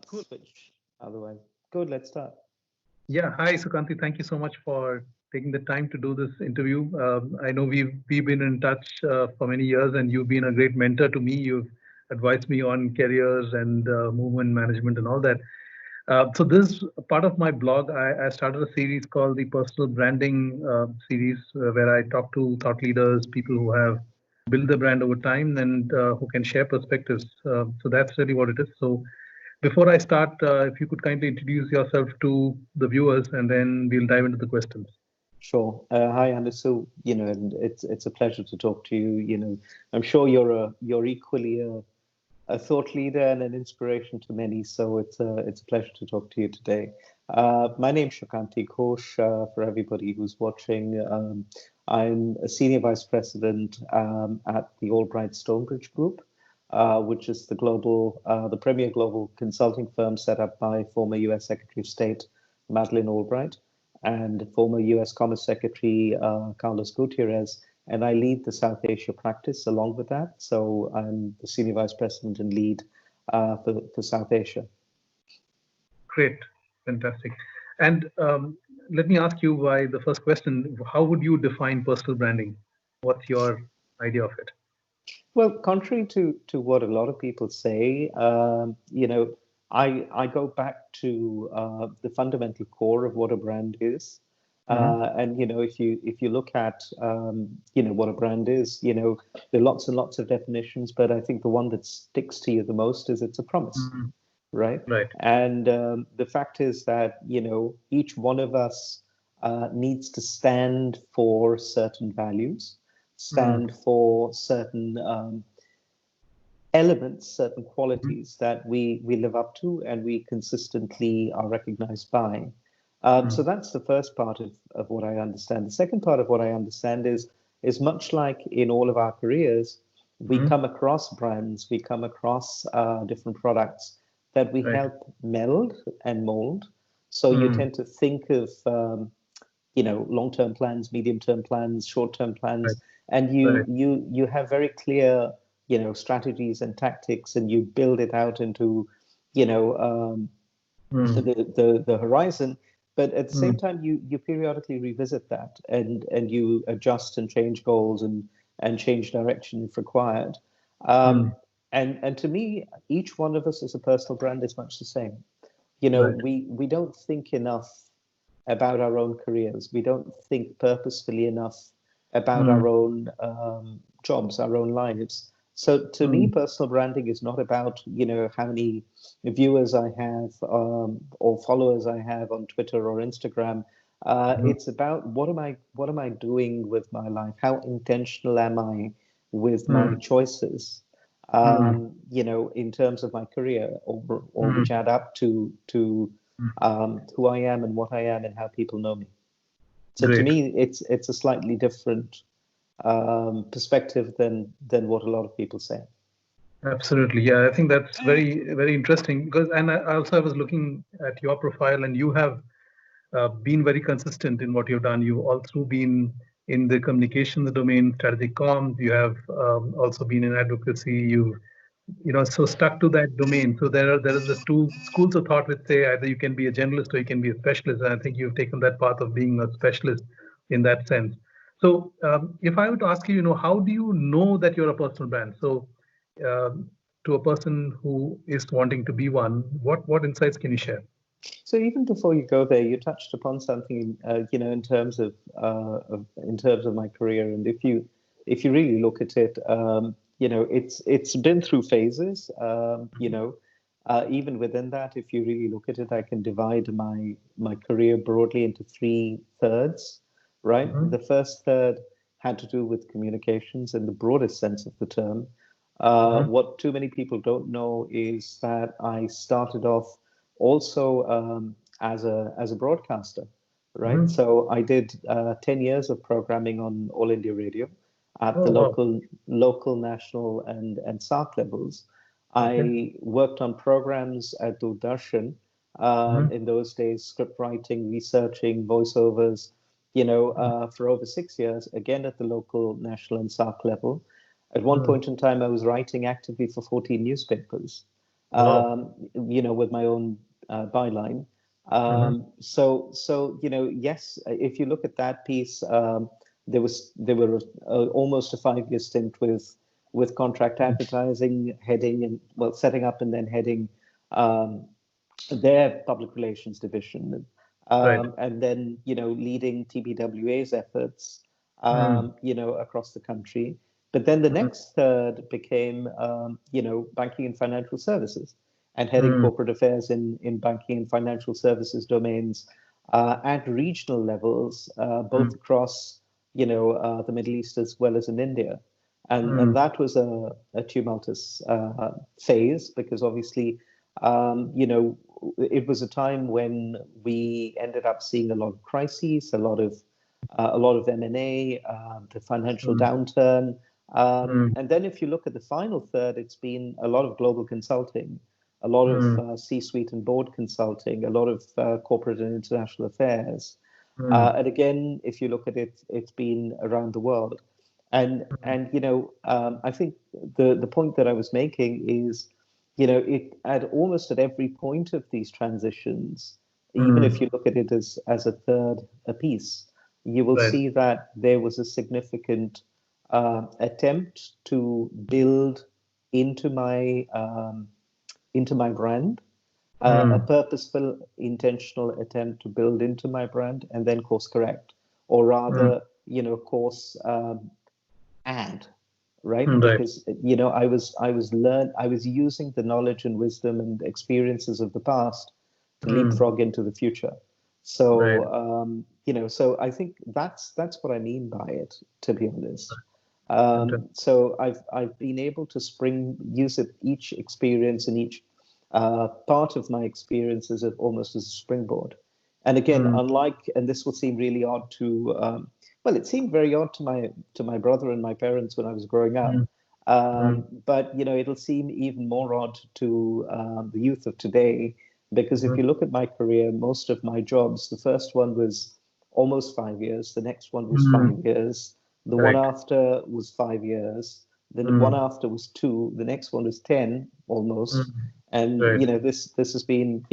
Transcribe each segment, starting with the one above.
Cool. Switch. Otherwise, good. Let's start. Yeah. Hi, Sukanti. Thank you so much for taking the time to do this interview. I know we've been in touch for many years, and you've been a great mentor to me. You've advised me on careers and movement management and all that. So this part of my blog, I started a series called the Personal Branding series, where I talk to thought leaders, people who have built the brand over time, and who can share perspectives. So that's really what it is. So before I start, if you could kindly introduce yourself to the viewers, and then we'll dive into the questions. Sure. Hi, Anisu. And it's a pleasure to talk to you. I'm sure you're equally a thought leader and an inspiration to many. So it's a pleasure to talk to you today. My name's Sukanti Ghosh. For everybody who's watching, I'm a senior vice president at the Albright Stonebridge Group, which is the premier global consulting firm set up by former U.S. Secretary of State Madeleine Albright and former U.S. Commerce Secretary Carlos Gutierrez. And I lead the South Asia practice along with that. So I'm the senior vice president and lead for South Asia. Great, fantastic. And let me ask you why the first question, how would you define personal branding? What's your idea of it? Well, contrary to what a lot of people say, I go back to the fundamental core of what a brand is. And if you look at what a brand is, there are lots and lots of definitions, but I think the one that sticks to you the most is it's a promise, right? Right. And the fact is that each one of us needs to stand for certain values, stand for certain elements, certain qualities that we live up to and we consistently are recognized by. So that's the first part of what I understand. The second part of what I understand is much like in all of our careers, we come across brands, we come across different products that we help meld and mold. So you tend to think of long-term plans, medium-term plans, short-term plans, and you have very clear strategies and tactics, and you build it out into the horizon. But at the same time, you periodically revisit that and you adjust and change goals and change direction if required. And to me, each one of us as a personal brand is much the same. We don't think enough about our own careers. We don't think purposefully enough about our own jobs, our own lives. So to me, personal branding is not about, how many viewers I have or followers I have on Twitter or Instagram. It's about what am I doing with my life? How intentional am I with my choices? In terms of my career or which add up to who I am and what I am and how people know me. So to me, it's a slightly different perspective than what a lot of people say. Absolutely, yeah. I think that's very, very interesting because, and I was looking at your profile, and you have been very consistent in what you've done. You've also been in the communications domain, strategic comms. You have also been in advocacy. So stuck to that domain. So there is the two schools of thought which say either you can be a generalist or you can be a specialist. And I think you've taken that path of being a specialist in that sense. So if I were to ask you, how do you know that you're a personal brand? So to a person who is wanting to be one, what insights can you share? So even before you go there, you touched upon something, in terms of my career, and if you really look at it, it's been through phases. Even within that, if you really look at it, I can divide my career broadly into 3/3. Right, the first third had to do with communications in the broadest sense of the term. What too many people don't know is that I started off also as a broadcaster, right? So I did 10 years of programming on All India Radio at the local, national, and SARC levels. I worked on programs at Doordarshan in those days, script writing, researching, voiceovers, for over 6 years, again at the local, national, and SARC level. At one point in time, I was writing actively for 14 newspapers. Wow. With my own byline. Mm-hmm. So yes, if you look at that piece, there were almost a 5 year stint with contract advertising, heading and well setting up and then heading um, their public relations division, Right. and then leading TBWA's efforts, Mm. across the country. But then the Mm. next third became, banking and financial services, and heading Mm. corporate affairs in banking and financial services domains at regional levels, Mm. both across, the Middle East as well as in India. And Mm. that was a tumultuous phase because obviously, it was a time when we ended up seeing a lot of crises, a lot of M&A, the financial Mm. downturn, Mm. and then if you look at the final third, it's been a lot of global consulting, a lot of Mm. C-suite and board consulting, a lot of corporate and international affairs. Mm. And again, if you look at it, it's been around the world. And I think the point that I was making is, it at almost at every point of these transitions, even if Mm. you look at it as a third a piece, you will Right. see that there was a significant attempt to build into my um, into my brand, a Mm. purposeful, intentional attempt to build into my brand, and then course correct, or Mm. rather, course add, right? Right. Because I was using the knowledge and wisdom and experiences of the past to Mm. leapfrog into the future. Right. So so I think that's what I mean by it, to be honest. Fantastic. So I've been able to use it, each experience and each part of my experience as almost as a springboard. And again, Mm. and this will seem really odd to, well, it seemed very odd to my brother and my parents when I was growing up. Mm. Mm. But it'll seem even more odd to the youth of today, because if Mm. you look at my career, most of my jobs, the first one was almost 5 years, the next one was Mm. 5 years, the one Correct. after was 5 years, the one Mm. after was two, the next one was 10 almost, Mm. and Right. this has been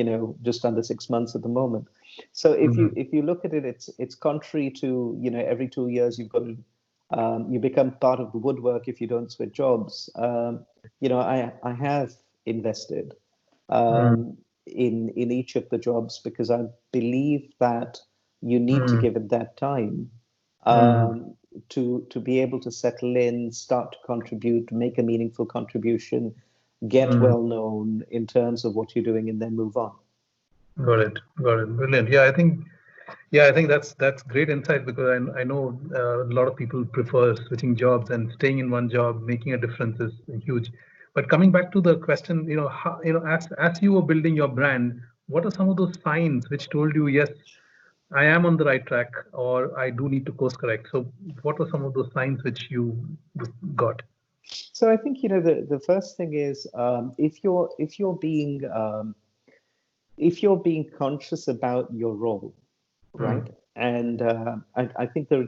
just under 6 months at the moment. So Mm. if you look at it, it's contrary to every 2 years you've got to you become part of the woodwork if you don't switch jobs. I have invested Mm. in each of the jobs because I believe that you need to Mm. give it that time Mm. to be able to settle in, start to contribute, make a meaningful contribution, get Mm. well known in terms of what you're doing, and then move on. Got it. Got it. Brilliant. Yeah, I think that's great insight because I know a lot of people prefer switching jobs and staying in one job, making a difference is huge. But coming back to the question, how, as you were building your brand, what are some of those signs which told you, yes, I am on the right track, or I do need to course correct? So, what are some of those signs which you got? So I think the first thing is if you're being conscious about your role, right? Mm. And I think there are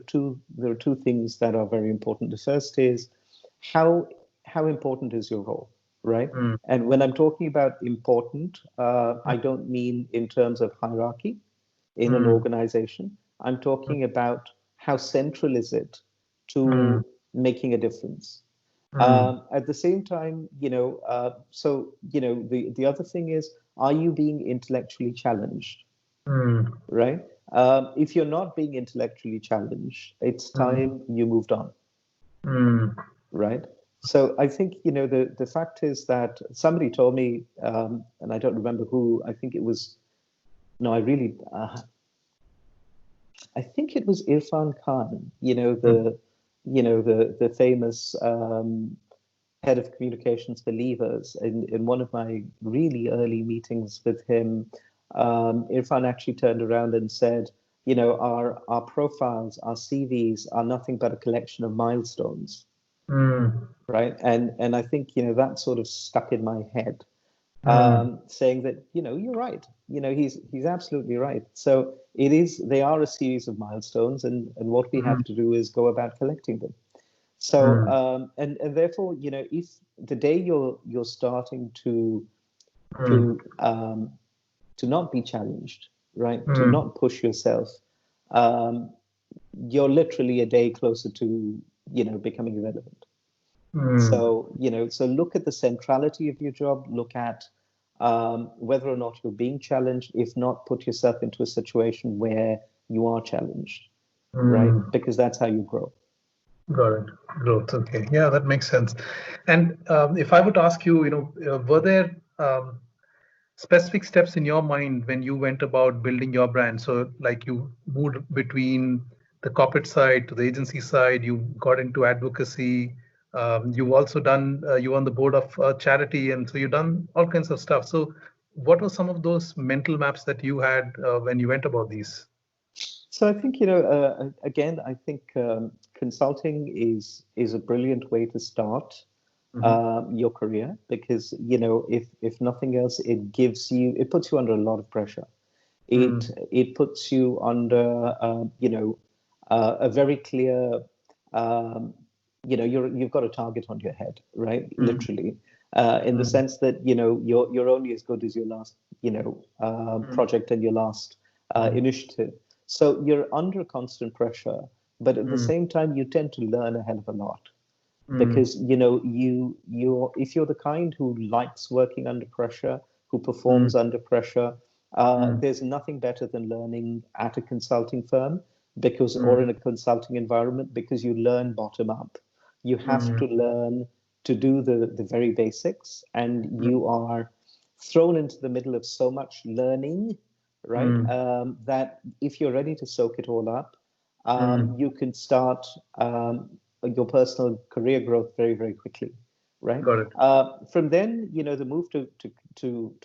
two things that are very important. The first is how important is your role, right? Mm. And when I'm talking about important, I don't mean in terms of hierarchy in an Mm. organization. I'm talking about how central is it Mm. to making a difference. Mm. At the same time, the other thing is, are you being intellectually challenged, Mm. right? If you're not being intellectually challenged, it's Mm. time you moved on, Mm. right? So I think the fact is that somebody told me, and I don't remember who. I think it was no, I think it was Irfan Khan. The famous head of communications for Levers. In one of my really early meetings with him, Irfan actually turned around and said, our profiles, our CVs are nothing but a collection of milestones, Mm. right? And I think that sort of stuck in my head, Mm. saying that you're right. He's absolutely right. So they are a series of milestones, and what we Mm. have to do is go about collecting them. So Mm. and therefore, if the day you're starting to to not be challenged, right? To not push yourself, you're literally a day closer to, becoming irrelevant. So, so look at the centrality of your job, look at whether or not you're being challenged. If not, put yourself into a situation where you are challenged, right? Because that's how you grow. Got it. Growth. Okay. Yeah, that makes sense. And if I would ask you, were there specific steps in your mind when you went about building your brand? So, like you moved between the corporate side to the agency side, you got into advocacy. You've also done, you on the board of a charity, and so you've done all kinds of stuff. So, what were some of those mental maps that you had when you went about these? So I think, again, I think consulting is a brilliant way to start your career, because, if nothing else, it puts you under a lot of pressure. It puts you under, a very clear, you've got a target on your head, right? Literally, in the sense that, you're only as good as your last, project and your last initiative. So you're under constant pressure, but at the same time, you tend to learn a hell of a lot, because if you're the kind who likes working under pressure, who performs under pressure, there's nothing better than learning at a consulting firm, or in a consulting environment, because you learn bottom up. You have to learn to do the very basics, and you are thrown into the middle of so much learning, right? That if you're ready to soak it all up, you can start your personal career growth very, very quickly, right? Got it. From then, the move to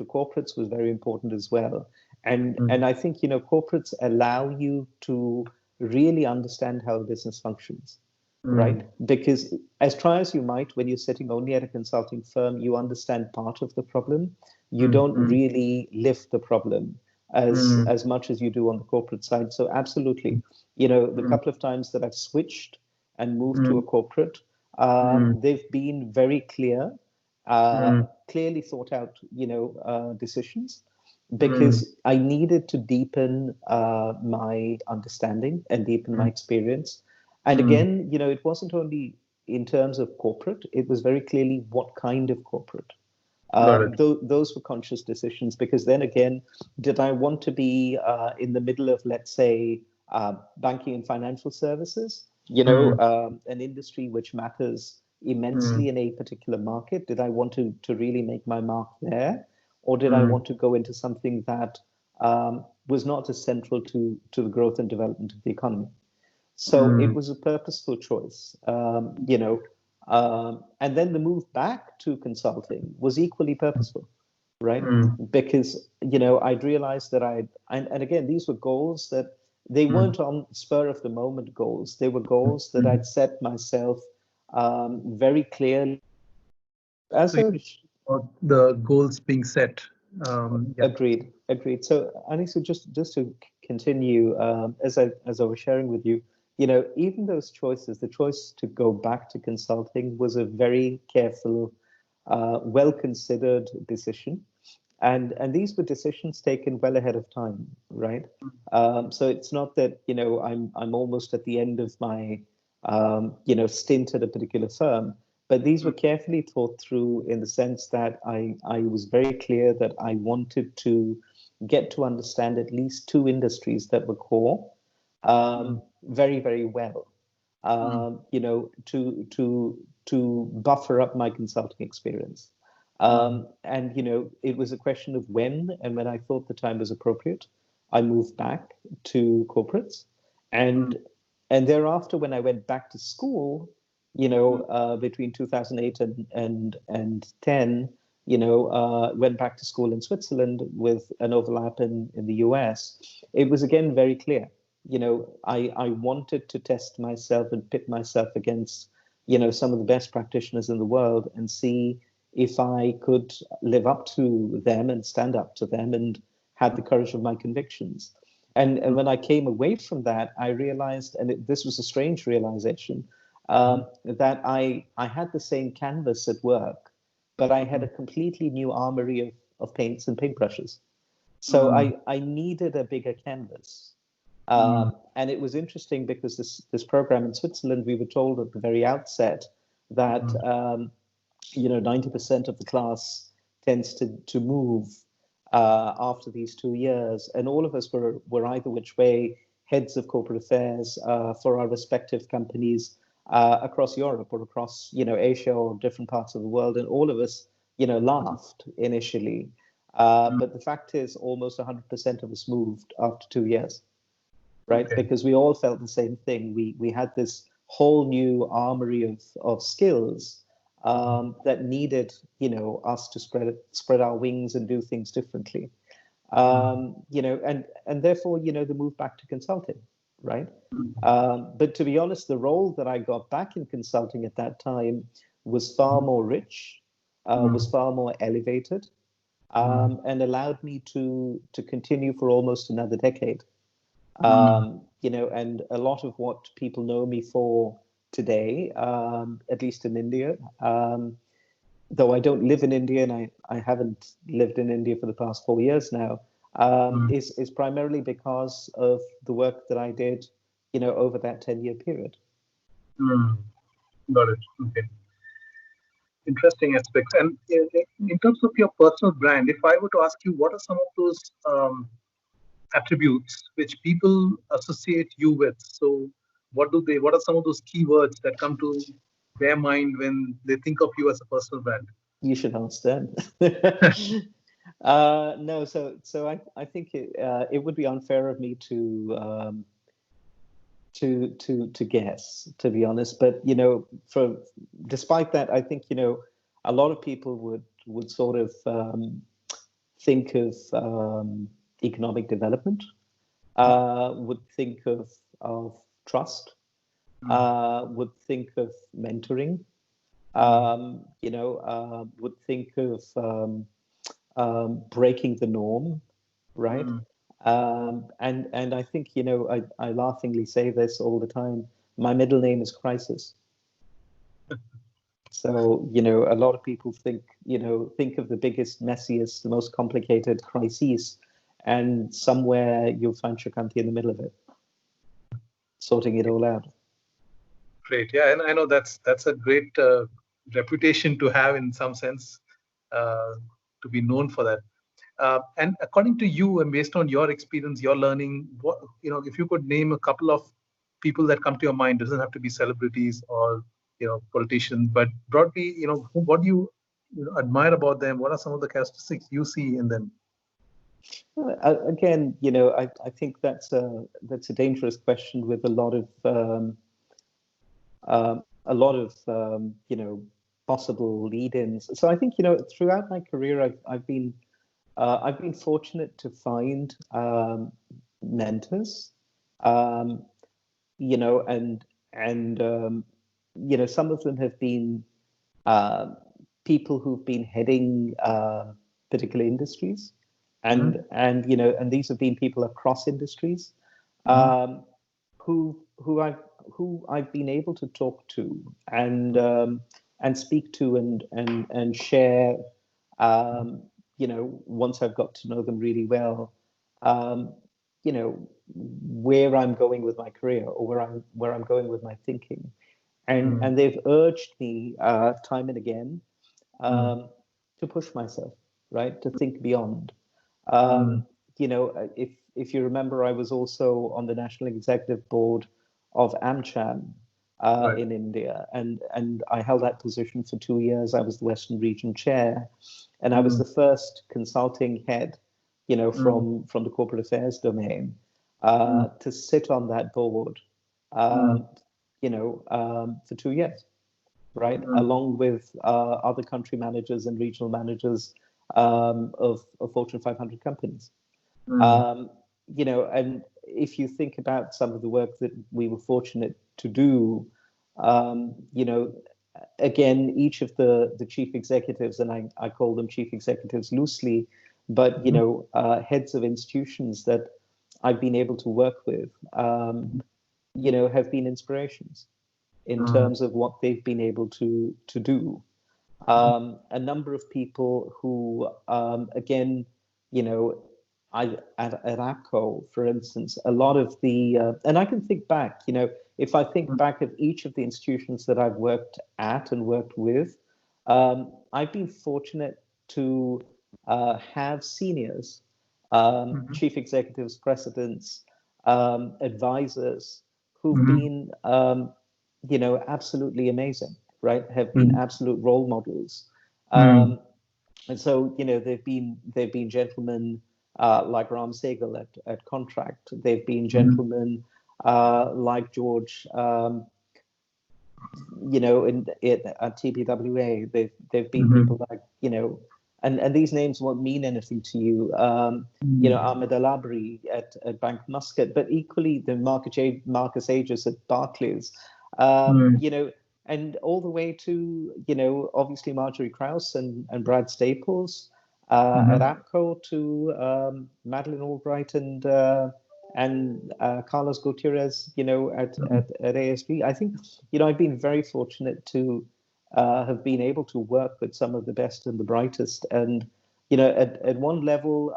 corporates was very important as well, and I think, corporates allow you to really understand how a business functions, right? Because as try as you might, when you're sitting only at a consulting firm, you understand part of the problem. You don't really lift the problem as much as you do on the corporate side. So absolutely, the couple of times that I've switched and moved to a corporate, they've been very clear, clearly thought out, decisions, because I needed to deepen my understanding and deepen my experience. And again, it wasn't only in terms of corporate, it was very clearly what kind of corporate. Those were conscious decisions, because then again, did I want to be in the middle of, let's say, banking and financial services, an industry which matters immensely in a particular market? Did I want to really make my mark there? Or did I want to go into something that was not as central to the growth and development of the economy? So it was a purposeful choice, and then the move back to consulting was equally purposeful, right? Because, I'd realized that and again, these were goals that they weren't on spur of the moment goals. They were goals that I'd set myself very clearly as So the goals being set. Agreed. So, Anisu, just to continue, as I was sharing with you, even those choices, the choice to go back to consulting was a very careful, well-considered decision. And these were decisions taken well ahead of time, right? So it's not that, I'm almost at the end of my, stint at a particular firm, but these were carefully thought through, in the sense that I was very clear that I wanted to get to understand at least two industries that were core very, very well, to buffer up my consulting experience. And, it was a question of when, and when I thought the time was appropriate, I moved back to corporates. And thereafter, when I went back to school, between 2008 and 10, went back to school in Switzerland with an overlap in the US, it was again very clear. I wanted to test myself and pit myself against, some of the best practitioners in the world, and see if I could live up to them and stand up to them and had the courage of my convictions. And when I came away from that, I realized, and this was a strange realization, that I had the same canvas at work, but I had a completely new armory of paints and paintbrushes. So I needed a bigger canvas. And it was interesting because this program in Switzerland, we were told at the very outset that 90% of the class tends to move after these 2 years, and all of us were either which way heads of corporate affairs for our respective companies across Europe or across Asia or different parts of the world, and all of us laughed initially. But the fact is, almost 100% of us moved after 2 years, right? Okay. Because we all felt the same thing. We had this whole new armory of skills that needed, us to spread our wings and do things differently. And therefore, the move back to consulting, right? But to be honest, the role that I got back in consulting at that time was far more rich, was far more elevated, and allowed me to continue for almost another decade. And a lot of what people know me for today, at least in India, though I don't live in India and I haven't lived in India for the past 4 years now, is primarily because of the work that I did, over that 10-year period. Got it. Okay. Interesting aspects. And in terms of your personal brand, if I were to ask you, what are some of those attributes which people associate you with? So what are some of those keywords that come to their mind when they think of you as a personal brand? You should ask them. No, so I think it would be unfair of me to guess, to be honest. But despite that, I think a lot of people would sort of think of economic development, would think of trust, would think of mentoring, would think of breaking the norm, right? And I think, I laughingly say this all the time. My middle name is Crisis. So, a lot of people think of the biggest, messiest, the most complicated crises, and somewhere you'll find Sukanti in the middle of it, sorting it all out. Great. Yeah, and I know that's a great reputation to have in some sense, to be known for that. And according to you, and based on your experience, your learning, if you could name a couple of people that come to your mind, doesn't have to be celebrities or politicians, but broadly, what do you admire about them? What are some of the characteristics you see in them? Again, I think that's a dangerous question with a lot of possible lead-ins. So I think throughout my career, I've been fortunate to find mentors, and some of them have been people who've been heading particular industries, and these have been people across industries, who I've been able to talk to and speak to and share. Once I've got to know them really well, where I'm going with my career, or where I'm going with my thinking, and they've urged me time and again to push myself, right, to think beyond. If you remember, I was also on the national executive board of AmCham in India, and I held that position for 2 years. I was the Western Region Chair, and I was the first consulting head, from the corporate affairs domain, to sit on that board, for 2 years, right, along with other country managers and regional managers of Fortune 500 companies. And if you think about some of the work that we were fortunate to do, again, each of the chief executives, and I call them chief executives loosely, but heads of institutions that I've been able to work with, have been inspirations in terms of what they've been able to do. A number of people who, again, you know, at APCO, for instance, a lot of the, and I can think back, you know, if I think back of each of the institutions that I've worked at and worked with, I've been fortunate to have seniors, chief executives, presidents, advisors who've been, you know, absolutely amazing, right? Have been absolute role models. And so, you know, they've been gentlemen like Ram Segal at Contract. They've been gentlemen like George, you know, at TBWA. They've been people like, you know, and these names won't mean anything to you. You know, Ahmed Alabri at Bank Muscat, but equally the Marcus Aegis at Barclays. You know, and all the way to, you know, obviously Marjorie Krause and Brad Staples at APCO, to Madeleine Albright and Carlos Gutierrez, you know, at ASB. I think, you know, I've been very fortunate to have been able to work with some of the best and the brightest. And, you know, at one level,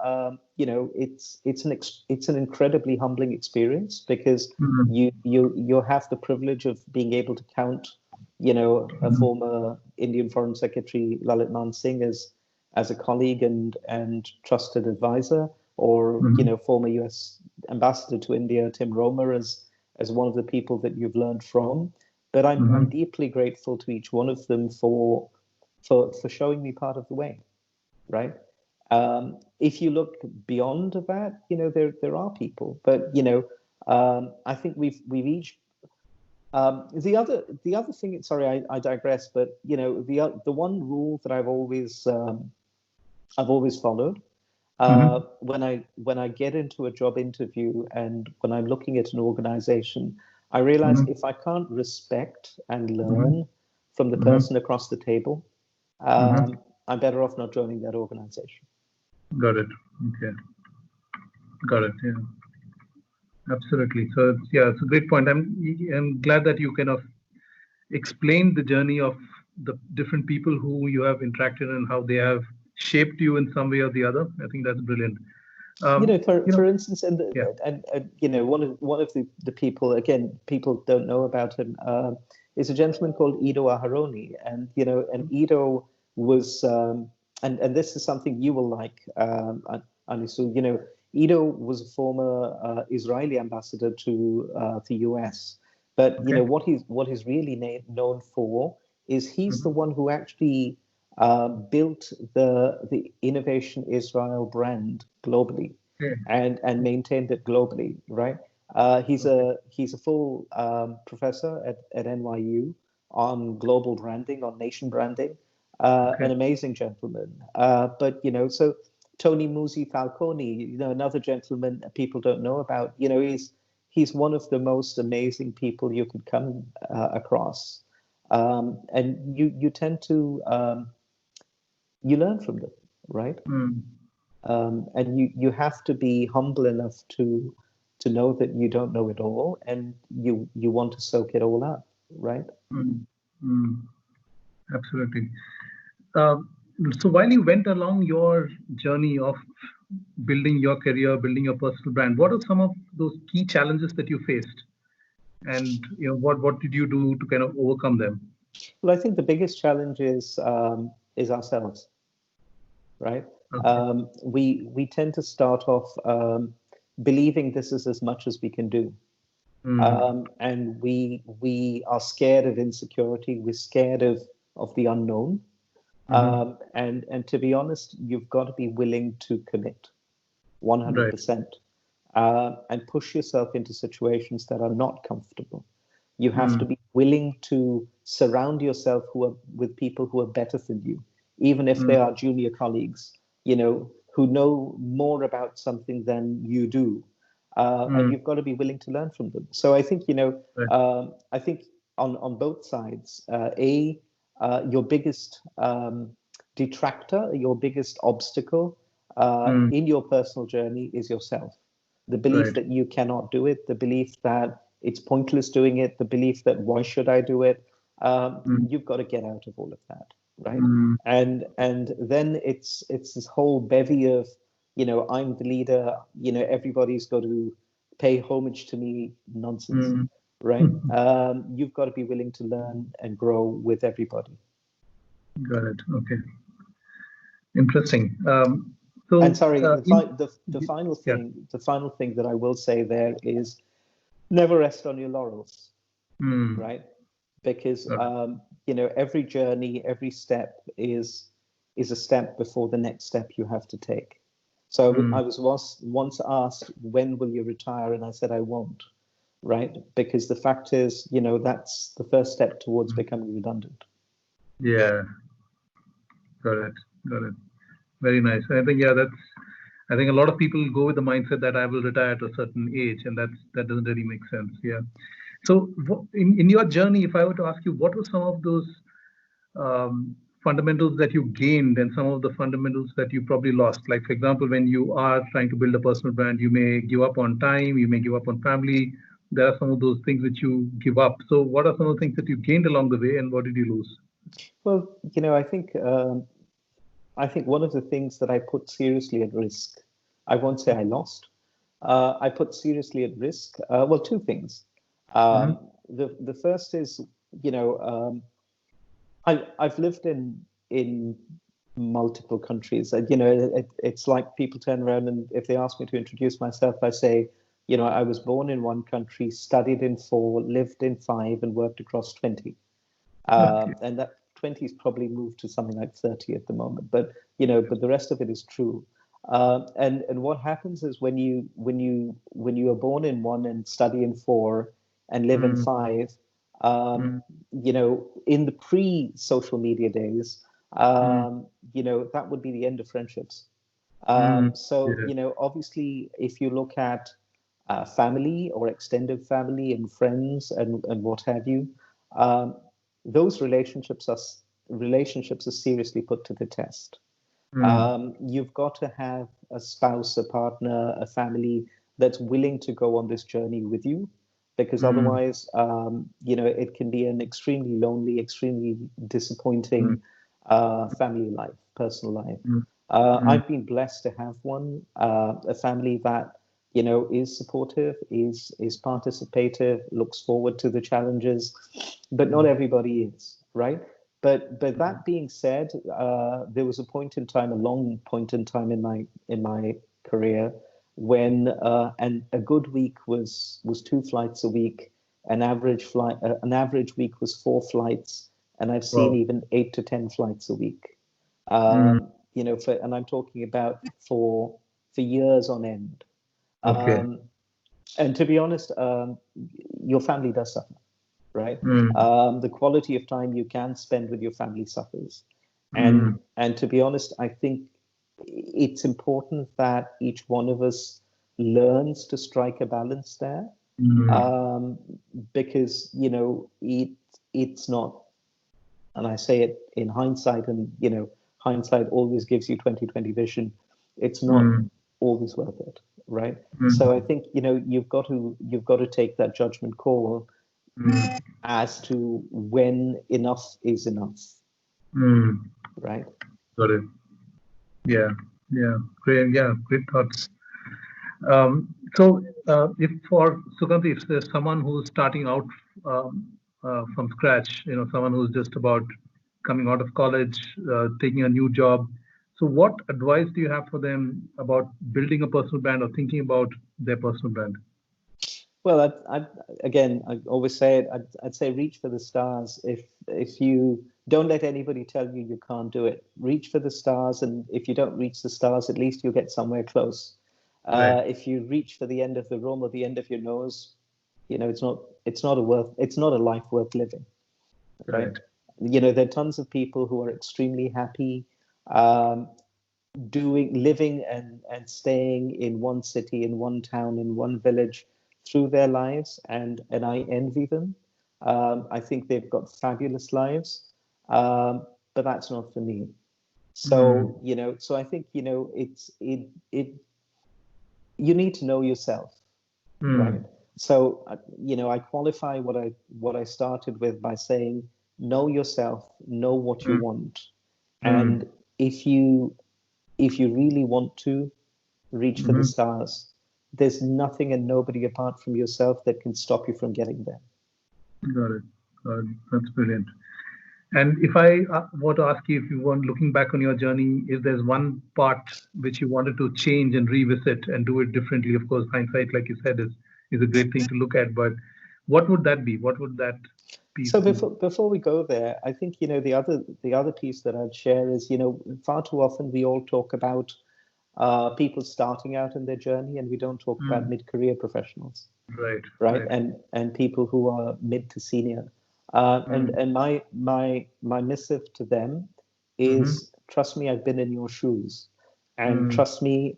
you know, it's an incredibly humbling experience, because you have the privilege of being able to count, you know, a former Indian Foreign Secretary Lalit Man Singh as a colleague and trusted advisor, or you know, former U.S. Ambassador to India Tim Romer as one of the people that you've learned from. But I'm deeply grateful to each one of them for showing me part of the way, right? If you look beyond that, you know, there are people, but you know, I think we've each. The other thing. Sorry, I digress. But you know, the one rule that I've always followed when I get into a job interview and when I'm looking at an organization, I realize if I can't respect and learn from the person across the table, I'm better off not joining that organization. Got it. Okay. Got it. Yeah. Absolutely. So yeah, it's a great point. I'm glad that you kind of explained the journey of the different people who you have interacted and how they have shaped you in some way or the other. I think that's brilliant. You know, for instance, and yeah. you know, one of the people, again, people don't know about him, is a gentleman called Ido Aharoni, and you know, and Ido was, and this is something you will like, Anisu. You know, Ido was a former Israeli ambassador to the US, but you know what he's really known for is he's the one who actually built the Innovation Israel brand globally, and maintained it globally, right? He's a full professor at NYU on global branding, on nation branding. An amazing gentleman. But you know, so Tony Musi Falcone, you know, another gentleman that people don't know about. You know, he's one of the most amazing people you could come across, and you tend to you learn from them, right? And you have to be humble enough to know that you don't know it all, and you want to soak it all up, right? Absolutely. So while you went along your journey of building your career, building your personal brand, what are some of those key challenges that you faced, and you know, what did you do to kind of overcome them? Well, I think the biggest challenge is ourselves, right? We tend to start off believing this is as much as we can do, and we are scared of insecurity. We're scared of the unknown, and to be honest, you've got to be willing to commit 100%, and push yourself into situations that are not comfortable. You have to be willing to surround yourself with people who are better than you, even if they are junior colleagues, you know, who know more about something than you do. And you've got to be willing to learn from them. So I think, you know, I think on both sides, your biggest detractor, your biggest obstacle in your personal journey is yourself. The belief that you cannot do it, the belief that it's pointless doing it, the belief that why should I do it? You've got to get out of all of that. right? And then it's this whole bevy of, I'm the leader, everybody's got to pay homage to me nonsense, right? You've got to be willing to learn and grow with everybody. Got it. Okay. Interesting. And sorry, the yeah. final thing that I will say there is never rest on your laurels, right? Because every journey, every step is a step before the next step you have to take. So I was once asked, when will you retire? And I said, I won't, right? Because the fact is, that's the first step towards becoming redundant. Yeah. Got it. Got it. Very nice. I think, I think a lot of people go with the mindset that I will retire at a certain age, and that doesn't really make sense. Yeah. So in your journey, if I were to ask you, what were some of those fundamentals that you gained and some of the fundamentals that you probably lost? Like, for example, when you are trying to build a personal brand, you may give up on time, you may give up on family. There are some of those things which you give up. So what are some of the things that you gained along the way, and what did you lose? Well, I think one of the things that I put seriously at risk, I won't say I lost, I put seriously at risk, well, two things. The first is, I've lived in multiple countries. It's like people turn around and if they ask me to introduce myself, I say, I was born in one country, studied in four, lived in five, and worked across 20. And that 20's probably moved to something like 30 at the moment. But the rest of it is true. And what happens is when you are born in one and study in four and live in five, in the pre-social media days, that would be the end of friendships. Obviously, if you look at family or extended family and friends and what have you, those relationships are seriously put to the test. You've got to have a spouse, a partner, a family that's willing to go on this journey with you, because otherwise, it can be an extremely lonely, extremely disappointing family life, personal life. I've been blessed to have one, a family that is supportive, is participative, looks forward to the challenges, but not everybody is, right? But that being said, there was a point in time, a long point in time in my career, when and a good week was 2 flights a week, an average week was 4 flights, and I've seen even 8 to 10 flights a week. And I'm talking about for years on end. And to be honest, your family does suffer, right? The quality of time you can spend with your family suffers. And to be honest, I think it's important that each one of us learns to strike a balance there, because it's not, and I say it in hindsight, and hindsight always gives you 20/20 vision. It's not always worth it, right? So I think you've got to take that judgment call as to when enough is enough, right? Got it. Yeah, great thoughts. If for Sukanti, if there's someone who's starting out from scratch, someone who's just about coming out of college, taking a new job, so what advice do you have for them about building a personal brand or thinking about their personal brand? Well, I always say it. I'd say reach for the stars. If you don't let anybody tell you you can't do it, reach for the stars. And if you don't reach the stars, at least you'll get somewhere close. If you reach for the end of the room or the end of your nose, it's not a life worth living, right? There are tons of people who are extremely happy, living and staying in one city, in one town, in one village through their lives, and I envy them. I think they've got fabulous lives, but that's not for me. So so I think you need to know yourself, right? So I qualify what I started with by saying know yourself, know what you Mm. want, Mm. and if you really want to reach for the Mm-hmm. stars, there's nothing and nobody apart from yourself that can stop you from getting there. Got it. Got it. That's brilliant. And if I were to ask you, if you want looking back on your journey, if there's one part which you wanted to change and revisit and do it differently, of course, hindsight, like you said, is a great thing to look at. But what would that be? What would that piece So be? before we go there, I think the other piece that I'd share is, far too often we all talk about people starting out in their journey, and we don't talk about Mm. mid-career professionals, Right. right? Right. And people who are mid to senior. And Mm. and my missive to them Mm-hmm. is, trust me, I've been in your shoes, and Mm. trust me,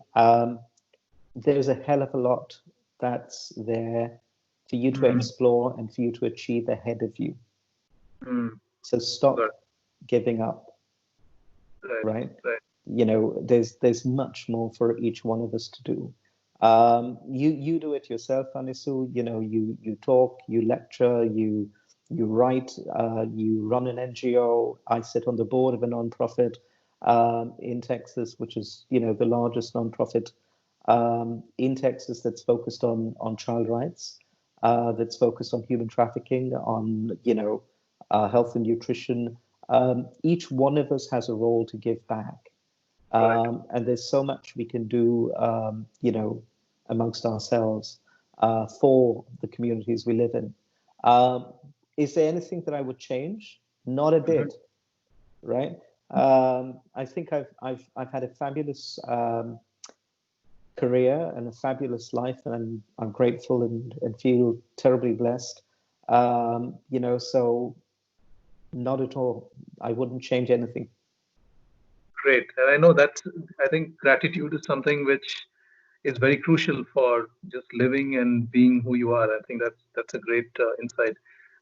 there's a hell of a lot that's there for you to Mm. explore and for you to achieve ahead of you. Mm. So Got stop giving up, it. Right. right? Right. There's much more for each one of us to do. You do it yourself, Anisu. You talk, you lecture, you write, you run an NGO. I sit on the board of a nonprofit in Texas, which is the largest nonprofit in Texas that's focused on child rights, that's focused on human trafficking, on health and nutrition. Each one of us has a role to give back, Right. and there's so much we can do, amongst ourselves for the communities we live in. Um, is there anything that I would change? Not a Mm-hmm. bit, right? I think I've had a fabulous career and a fabulous life, and I'm grateful and feel terribly blessed. So not at all. I wouldn't change anything. Great. And I know that I think gratitude is something which is very crucial for just living and being who you are. I think that's a great insight.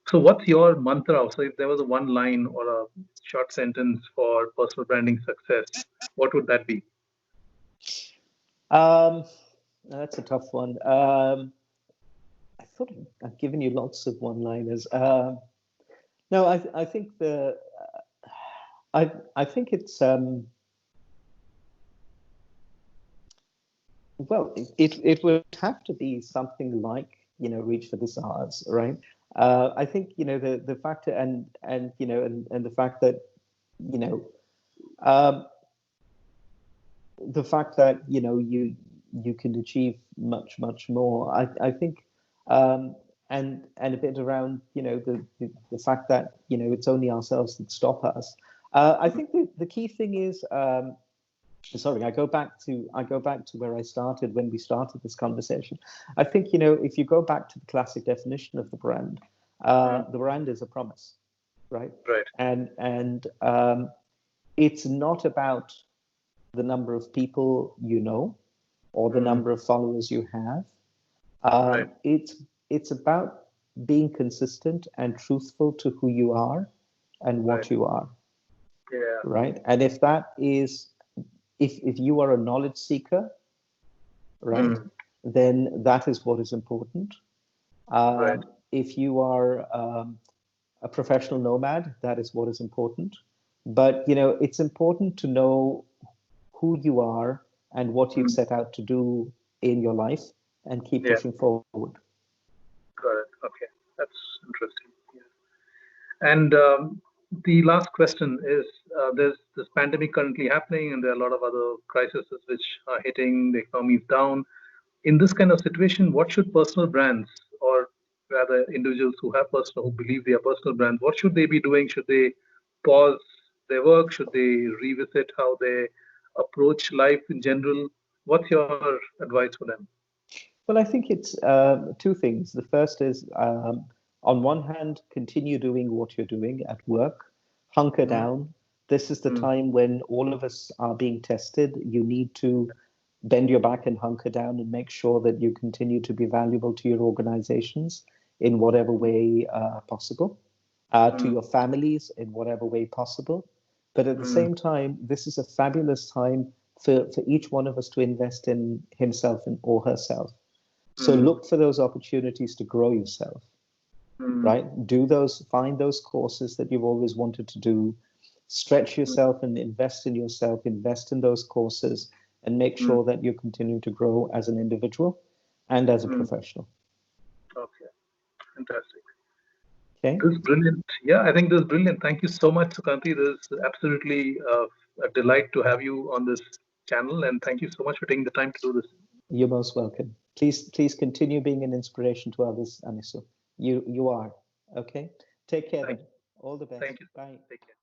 So, what's your mantra? So, if there was a one line or a short sentence for personal branding success, what would that be? Um, that's a tough one. I thought I've given you lots of one-liners. No, I think I think it's well, it would have to be something like reach for the stars, right? I think the factor and the fact that you know um, the fact that you can achieve much more. I think and a bit around the fact that it's only ourselves that stop us. I think the key thing is. Sorry, I go back to where I started when we started this conversation. I think if you go back to the classic definition of Mm, the brand is a promise, right? right. And it's not about the number of people you know or the Mm, number of followers you have. right. It's about being consistent and truthful to who you are and Right. what you are, Yeah. right? And if that is if you are a knowledge seeker, right, Mm, then that is what is important. right. If you are a professional nomad, that is what is important. But it's important to know who you are and what you've Mm, set out to do in your life and keep yeah. pushing forward. Got it. Okay. That's interesting. And the last question is there's this pandemic currently happening, and there are a lot of other crises which are hitting, the economy is down. In this kind of situation, what should personal brands, or rather individuals who have personal, who believe they are personal brands, what should they be doing? Should they pause their work? Should they revisit how they approach life in general? What's your advice for them? Well, I think it's two things. The first is, on one hand, continue doing what you're doing at work, hunker Mm, down. This is the mm, time when all of us are being tested. You need to bend your back and hunker down and make sure that you continue to be valuable to your organizations in whatever way possible, to mm, your families in whatever way possible. But at the mm, same time, this is a fabulous time for each one of us to invest in himself and or herself. So mm, look for those opportunities to grow yourself, Mm. right? Find those courses that you've always wanted to do, stretch yourself and invest in yourself, invest in those courses, and make Mm. sure that you continue to grow as an individual and as a Mm. professional. Okay, fantastic. Okay. This is brilliant. Yeah, I think this is brilliant. Thank you so much, Sukanti. This is absolutely a delight to have you on this channel, and thank you so much for taking the time to do this. You're most welcome. Please continue being an inspiration to others, Anisu. You are. Okay. Take care Thank then. you. All the best. Thank you. Bye. Take care.